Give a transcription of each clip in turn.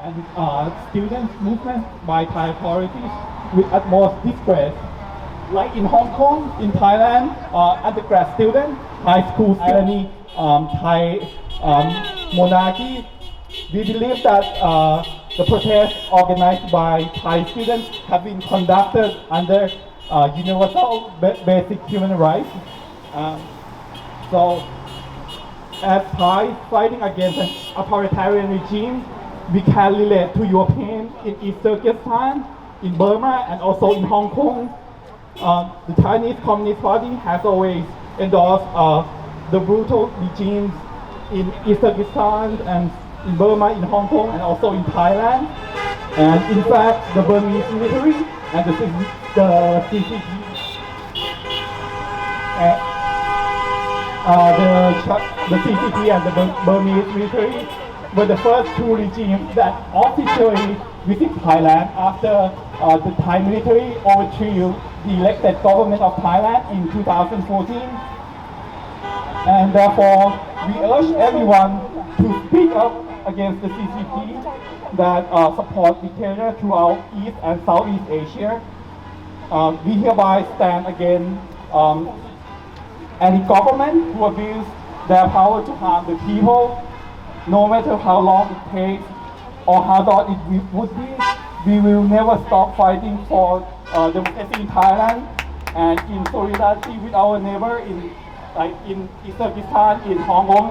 and student movement by Thai authorities with utmost disgrace. Like in Hong Kong, in Thailand, undergrad student, high school student, Thai monarchy. We believe that the protests organized by Thai students have been conducted under universal basic human rights. So, as Thai fighting against an authoritarian regime, we can relate to your pain in East Turkestan, in Burma, and also in Hong Kong. The Chinese Communist Party has always endorsed the brutal regimes in East Turkestan and in Burma, in Hong Kong, and also in Thailand. And in fact, the Burmese military and the CCP, the CCP and the Burmese military were the first two regimes that officially visit Thailand after the Thai military overthrew the elected government of Thailand in 2014. And therefore, we urge everyone to speak up against the CCP that support dictator throughout East and Southeast Asia. We hereby stand against any government who abuse their power to harm the people, no matter how long it takes or how long it would be. We will never stop fighting for democracy in Thailand and in solidarity with our neighbor in East Turkestan, in Hong Kong,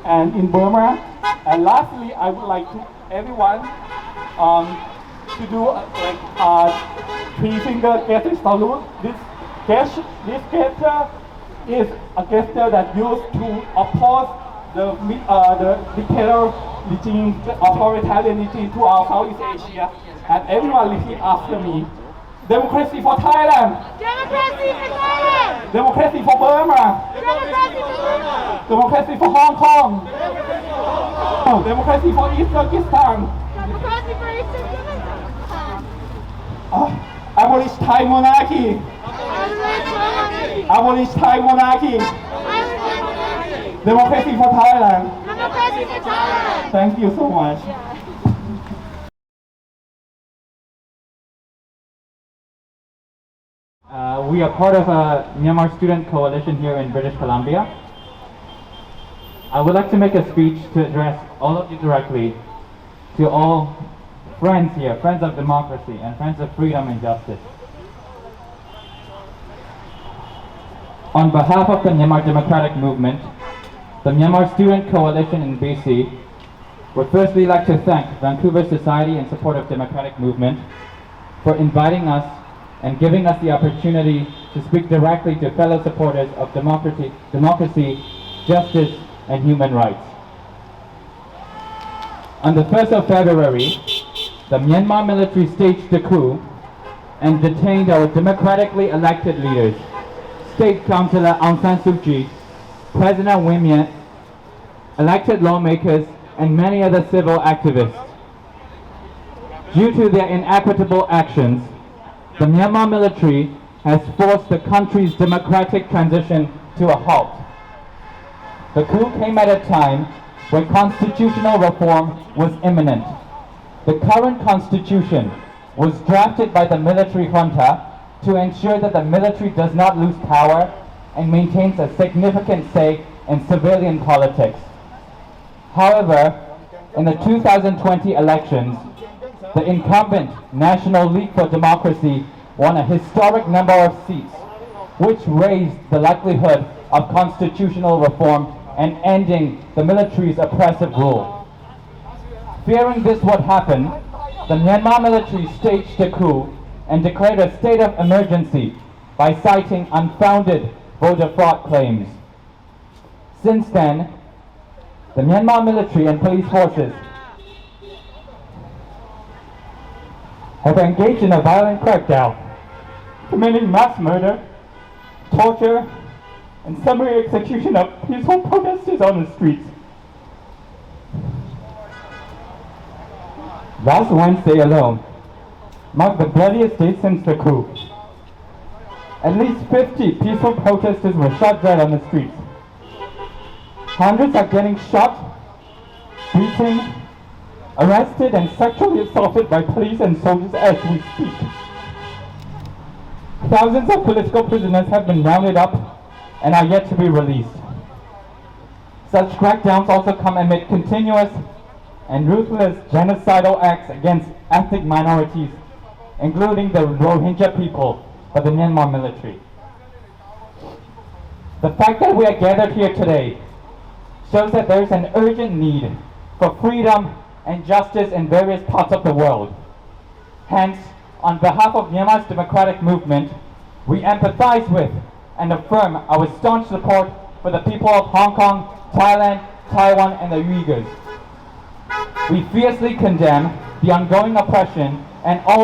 and in Burma. And lastly, I would like to everyone to do three-finger gesture salute. This gesture is a gesture that used to oppose the dictator regime, the authoritarian regime to our Southeast Asia. And everyone repeat after me. Democracy for Thailand. Democracy for Thailand. Democracy for Burma. Democracy for Burma. Democracy for Hong Kong. Democracy for East Turkestan. Democracy for East Turkestan. Abolish Thai monarchy. Abolish Thai monarchy. Democracy for Thailand. Democracy for Thailand. Thank you so much. We are part of a Myanmar student coalition here in British Columbia. I would like to make a speech to address all of you directly, to all friends here, friends of democracy and friends of freedom and justice. On behalf of the Myanmar Democratic Movement, the Myanmar Student Coalition in BC would firstly like to thank Vancouver Society in Support of Democratic Movement for inviting us and giving us the opportunity to speak directly to fellow supporters of democracy, justice, and human rights. On the 1st of February, the Myanmar military staged a coup and detained our democratically elected leaders, State Councillor Aung San Suu Kyi, President Win Myint, elected lawmakers, and many other civil activists. Due to their inequitable actions, the Myanmar military has forced the country's democratic transition to a halt. The coup came at a time when constitutional reform was imminent. The current constitution was drafted by the military junta to ensure that the military does not lose power and maintains a significant say in civilian politics. However, in the 2020 elections, the incumbent National League for Democracy won a historic number of seats, which raised the likelihood of constitutional reform and ending the military's oppressive rule. Fearing this would happen, the Myanmar military staged a coup and declared a state of emergency by citing unfounded voter fraud claims. Since then, the Myanmar military and police forces have engaged in a violent crackdown, committing mass murder, torture, and summary execution of peaceful protesters on the streets. Last Wednesday alone marked the bloodiest day since the coup. At least 50 peaceful protesters were shot dead on the streets. Hundreds are getting shot, beaten, arrested and sexually assaulted by police and soldiers as we speak. Thousands of political prisoners have been rounded up and are yet to be released. Such crackdowns also come amid continuous and ruthless genocidal acts against ethnic minorities, including the Rohingya people by the Myanmar military. The fact that we are gathered here today shows that there is an urgent need for freedom and justice in various parts of the world. Hence, on behalf of Myanmar's democratic movement, we empathize with and affirm our staunch support for the people of Hong Kong, Thailand, Taiwan, and the Uyghurs. We fiercely condemn the ongoing oppression and all